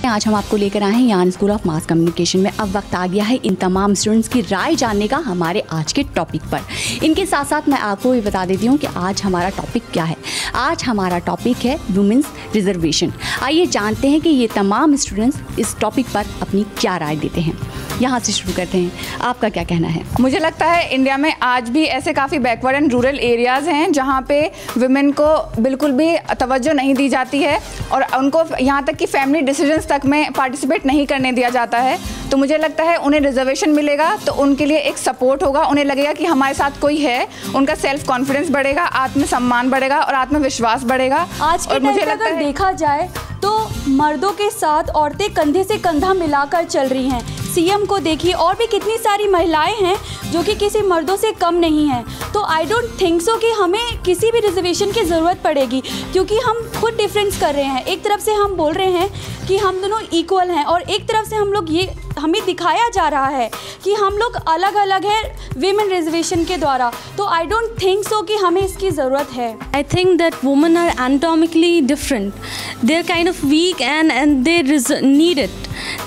आज हम आपको लेकर आए हैं यान स्कूल ऑफ मास कम्युनिकेशन में। अब वक्त आ गया है इन तमाम स्टूडेंट्स की राय जानने का हमारे आज के टॉपिक पर। इनके साथ साथ मैं आपको भी बता देती हूँ कि आज हमारा टॉपिक क्या है। आज हमारा टॉपिक है वुमेन्स रिजर्वेशन। आइए जानते हैं कि ये तमाम स्टूडेंट्स इस टॉपिक पर अपनी क्या राय देते हैं। यहाँ से शुरू करते हैं, आपका क्या कहना है? मुझे लगता है इंडिया में आज भी ऐसे काफ़ी बैकवर्ड एंड रूरल एरियाज़ हैं जहाँ पे वुमेन को बिल्कुल भी तवज्जो नहीं दी जाती है और उनको यहाँ तक कि फैमिली डिसीजंस तक में पार्टिसिपेट नहीं करने दिया जाता है। तो मुझे लगता है उन्हें रिजर्वेशन मिलेगा तो उनके लिए एक सपोर्ट होगा, उन्हें लगेगा कि हमारे साथ कोई है, उनका सेल्फ कॉन्फिडेंस बढ़ेगा, आत्मसम्मान बढ़ेगा और आत्मविश्वास बढ़ेगा। आज के टाइम में अगर देखा जाए तो मर्दों के साथ औरतें कंधे से कंधा मिलाकर चल रही हैं। सीएम को देखिए, और भी कितनी सारी महिलाएं हैं जो कि किसी मर्दों से कम नहीं हैं। तो आई डोंट थिंक सो कि हमें किसी भी रिजर्वेशन की ज़रूरत पड़ेगी, क्योंकि हम खुद डिफरेंस कर रहे हैं। एक तरफ से हम बोल रहे हैं कि हम दोनों इक्वल हैं और एक तरफ से हम लोग ये हमें दिखाया जा रहा है कि हम लोग अलग अलग हैं वीमेन रिजर्वेशन के द्वारा। तो आई डोंट थिंक सो कि हमें इसकी ज़रूरत है। I think that women are anatomically different, they are kind of weak and they need it.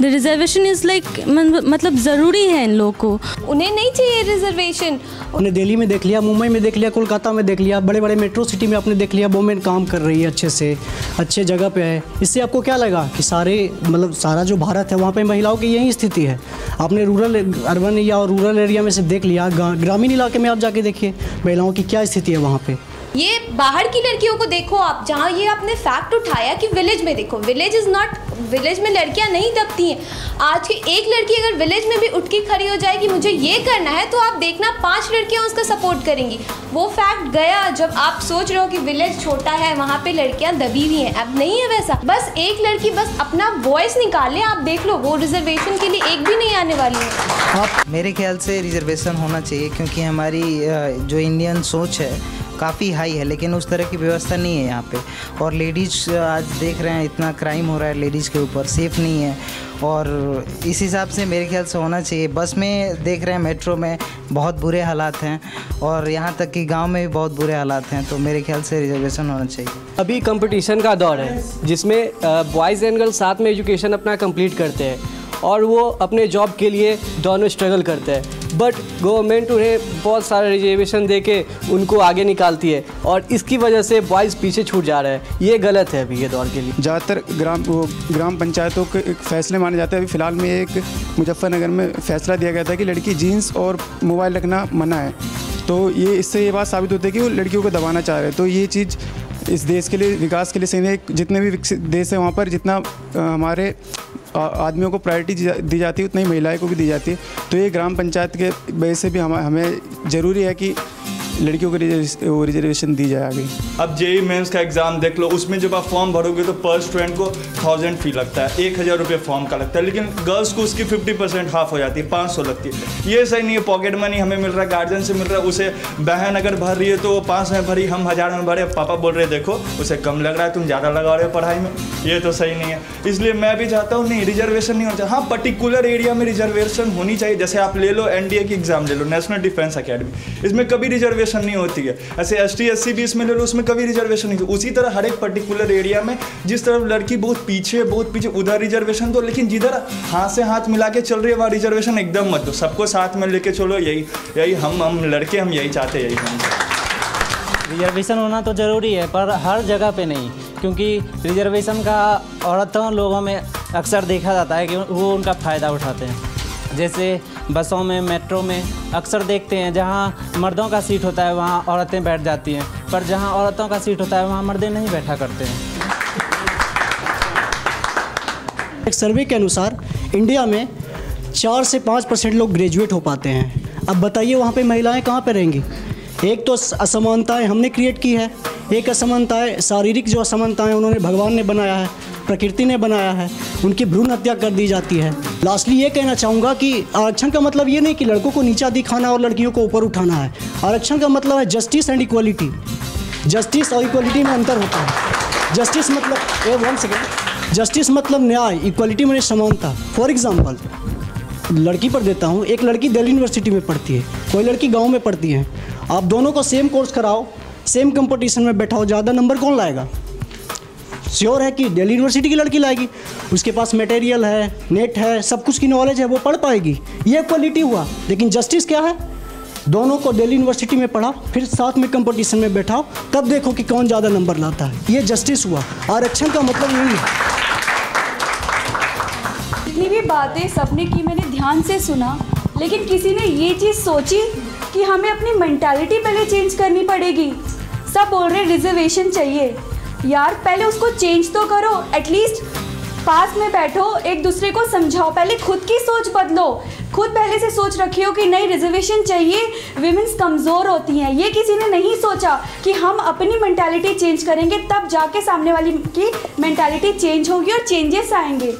The reservation is like मतलब ज़रूरी है इन लोगों को। उन्हें नहीं चाहिए रिजर्वेशन। आपने दिल्ली में देख लिया, मुंबई में देख लिया, कोलकाता में देख लिया, बड़े बड़े मेट्रो सिटी में आपने देख लिया वुमेन काम कर रही है अच्छे से, अच्छे जगह पे है। इससे आपको क्या लगा कि सारा जो भारत है वहाँ पे महिलाओं की यही स्थिति है। आपने रूरल अर्बन या और रूरल एरिया में से देख लिया, ग्रामीण इलाके में आप जाके देखिए महिलाओं की क्या स्थिति है वहाँ पे। ये बाहर की लड़कियों को देखो आप, जहाँ ये आपने फैक्ट उठाया कि विलेज में देखो, विलेज इज़ नॉट, विलेज में लड़कियाँ नहीं दबती हैं। आज की एक लड़की अगर विलेज में भी उठ के खड़ी हो जाएगी मुझे ये करना है, तो आप देखना 5 लड़कियाँ उसका सपोर्ट करेंगी। वो फैक्ट गया जब आप सोच रहे हो कि विलेज छोटा है वहाँ पे लड़कियाँ दबी हुई हैं। अब नहीं है वैसा, बस एक लड़की बस अपना वॉइस निकाले, आप देख लो वो रिजर्वेशन के लिए एक भी नहीं आने वाली है। मेरे ख्याल से रिजर्वेशन होना चाहिए, क्योंकि हमारी जो इंडियन सोच है काफ़ी हाई है, लेकिन उस तरह की व्यवस्था नहीं है यहाँ पे। और लेडीज़ आज देख रहे हैं इतना क्राइम हो रहा है लेडीज़ के ऊपर, सेफ़ नहीं है। और इस हिसाब से मेरे ख्याल से होना चाहिए। बस में देख रहे हैं, मेट्रो में बहुत बुरे हालात हैं और यहाँ तक कि गांव में भी बहुत बुरे हालात हैं। तो मेरे ख्याल से रिजर्वेशन होना चाहिए। अभी कंपटीशन का दौर है जिसमें बॉयज़ एंड गर्ल्स साथ में एजुकेशन अपना कंप्लीट करते हैं और वो अपने जॉब के लिए दोनों स्ट्रगल करते हैं। बट गवर्नमेंट उन्हें बहुत सारा रिजर्वेशन देके उनको आगे निकालती है और इसकी वजह से बॉयज़ पीछे छूट जा रहे हैं। ये गलत है अभी के दौर के लिए। ज़्यादातर ग्राम पंचायतों के एक फ़ैसले माने जाते हैं। अभी फ़िलहाल में एक मुजफ्फरनगर में फ़ैसला दिया गया था कि लड़की जीन्स और मोबाइल रखना मना है। तो इससे ये बात साबित होती है कि वो लड़कियों को दबाना चाह रहे हैं। तो ये चीज़ इस देश के लिए, विकास के लिए सही नहीं। जितने भी विकसित देश हैं वहाँ पर जितना हमारे आदमियों को प्रायोरिटी दी जाती है उतना ही महिलाएं को भी दी जाती है। तो ये ग्राम पंचायत के वजह से भी हमें ज़रूरी है कि लड़कियों को रिजर्वेशन दी जाए आगे। अब जेईई मेंस का एग्ज़ाम देख लो, उसमें जब आप फॉर्म भरोगे तो पर स्टूडेंट को 1000 फी लगता है, 1000 रुपये फॉर्म का लगता है। लेकिन गर्ल्स को उसकी 50% हाफ हो जाती है, 500 लगती है। ये सही नहीं है। पॉकेट मनी हमें मिल रहा है, गार्जियन से मिल रहा है। उसे बहन अगर भर रही है तो वो 500 में भरी, हम 1000 में भरे। पापा बोल रहे देखो उसे कम लग रहा है, तुम ज़्यादा लगा रहे हो पढ़ाई में। ये तो सही नहीं है। इसलिए मैं भी चाहता हूँ नहीं, रिजर्वेशन नहीं होना चाहिए। हाँ, पर्टिकुलर एरिया में रिजर्वेशन होनी चाहिए। जैसे आप ले लो एनडीए की एग्ज़ाम ले लो, नेशनल डिफेंस अकेडमी, इसमें कभी रिजर्वेशन नहीं होती है। ऐसे एसटी एससी भी इसमें ले लो, उसमें कभी रिजर्वेशन नहीं। उसी तरह हर एक पर्टिकुलर एरिया में जिस तरफ लड़की बहुत पीछे उधर रिजर्वेशन दो, लेकिन जिधर हाथ से हाथ मिला के चल रही है वहाँ रिजर्वेशन एकदम मत दो। सबको साथ में लेके चलो, यही हम लड़के हम यही चाहते हैं। यही रिजर्वेशन होना तो ज़रूरी है, पर हर जगह पे नहीं, क्योंकि रिजर्वेशन का औरतों लोगों में अक्सर देखा जाता है कि वो उनका फ़ायदा उठाते हैं। जैसे बसों में, मेट्रो में अक्सर देखते हैं जहाँ मर्दों का सीट होता है वहाँ औरतें बैठ जाती हैं, पर जहाँ औरतों का सीट होता है वहाँ मर्दें नहीं बैठा करते हैं। एक सर्वे के अनुसार इंडिया में 4 से 5% लोग ग्रेजुएट हो पाते हैं। अब बताइए वहाँ पे महिलाएं कहाँ पे रहेंगी? एक तो असमानताएं हमने क्रिएट की है, एक असमानताएं शारीरिक जो असमानताएं उन्होंने भगवान ने बनाया है, प्रकृति ने बनाया है, उनकी भ्रूण हत्या कर दी जाती है। लास्टली ये कहना चाहूँगा कि आरक्षण का मतलब ये नहीं कि लड़कों को नीचा दिखाना और लड़कियों को ऊपर उठाना है। आरक्षण का मतलब है जस्टिस एंड इक्वलिटी। जस्टिस और इक्वलिटी में अंतर होता है। जस्टिस मतलब जस्टिस मतलब न्याय, इक्वलिटी में समानता। फॉर एग्जाम्पल लड़की पर देता हूँ, एक लड़की दिल्ली यूनिवर्सिटी में पढ़ती है, कोई लड़की गाँव में पढ़ती है। आप दोनों को सेम कोर्स कराओ, सेम कंपटीशन में बैठाओ, ज़्यादा नंबर कौन लाएगा? श्योर है कि दिल्ली यूनिवर्सिटी की लड़की लाएगी, उसके पास मटेरियल है, नेट है, सब कुछ की नॉलेज है, वो पढ़ पाएगी। ये इक्वलिटी हुआ। लेकिन जस्टिस क्या है? दोनों को दिल्ली यूनिवर्सिटी में पढ़ा, फिर साथ में कंपटीशन में बैठाओ, तब देखो कि कौन ज़्यादा नंबर लाता है। ये जस्टिस हुआ। आरक्षण का मतलब यही है। जितनी भी बातें सबने की मैंने ध्यान से सुना, लेकिन किसी ने ये चीज़ सोची कि हमें अपनी मेंटालिटी पहले चेंज करनी पड़ेगी। सब बोल रहे रिजर्वेशन चाहिए, यार पहले उसको चेंज तो करो। एटलीस्ट पास में बैठो, एक दूसरे को समझाओ, पहले खुद की सोच बदलो। खुद पहले से सोच रखी हो कि नहीं रिजर्वेशन चाहिए, विमेंस कमज़ोर होती हैं। ये किसी ने नहीं सोचा कि हम अपनी मेंटालिटी चेंज करेंगे, तब जाके सामने वाली की मेंटालिटी चेंज होगी और चेंजेस आएंगे।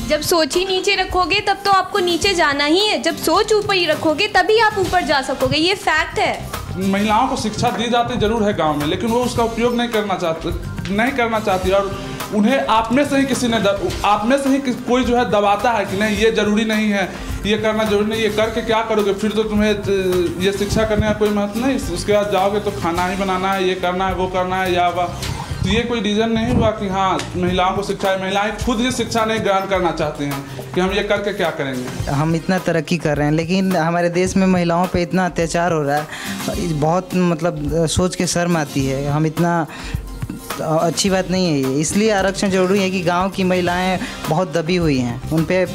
जब सोच ही नीचे रखोगे तब तो आपको नीचे जाना ही है। जब सोच ऊपर ही रखोगे तभी आप ऊपर जा सकोगे, ये फैक्ट है। महिलाओं को शिक्षा दी जाती जरूर है गांव में, लेकिन वो उसका उपयोग नहीं करना चाहती और उन्हें आप में से ही कोई जो है दबाता है कि नहीं ये ज़रूरी नहीं है, ये करना जरूरी नहीं, ये करके क्या करोगे, फिर तो तुम्हें ये शिक्षा करने का कोई महत्व नहीं। उसके बाद जाओगे तो खाना ही बनाना है, ये करना है, वो करना है, या तो ये कोई रीज़न नहीं हुआ कि हाँ महिलाओं को शिक्षा। महिलाएं खुद ये शिक्षा नहीं ग्रहण करना चाहती हैं कि हम ये करके क्या करेंगे। हम इतना तरक्की कर रहे हैं, लेकिन हमारे देश में महिलाओं पे इतना अत्याचार हो रहा है, बहुत मतलब सोच के शर्म आती है। हम इतना अच्छी बात नहीं है ये। इसलिए आरक्षण जरूरी है कि गांव की महिलाएं बहुत दबी हुई हैं, उन पे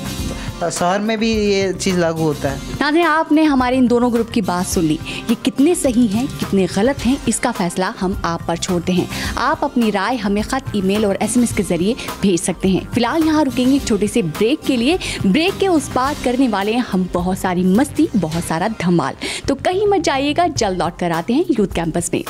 शहर में भी ये चीज़ लागू होता है। नाज़रीन, आपने हमारे इन दोनों ग्रुप की बात सुन ली। ये कितने सही हैं, कितने गलत हैं, इसका फैसला हम आप पर छोड़ते हैं। आप अपनी राय हमें ख़त, ईमेल और SMS के ज़रिए भेज सकते हैं। फिलहाल यहाँ रुकेंगे एक छोटे से ब्रेक के लिए। ब्रेक के उस पार करने वाले हैं हम बहुत सारी मस्ती, बहुत सारा धमाल। तो कहीं मत जाइएगा, जल्द लौट कर आते हैं यूथ कैंपस में।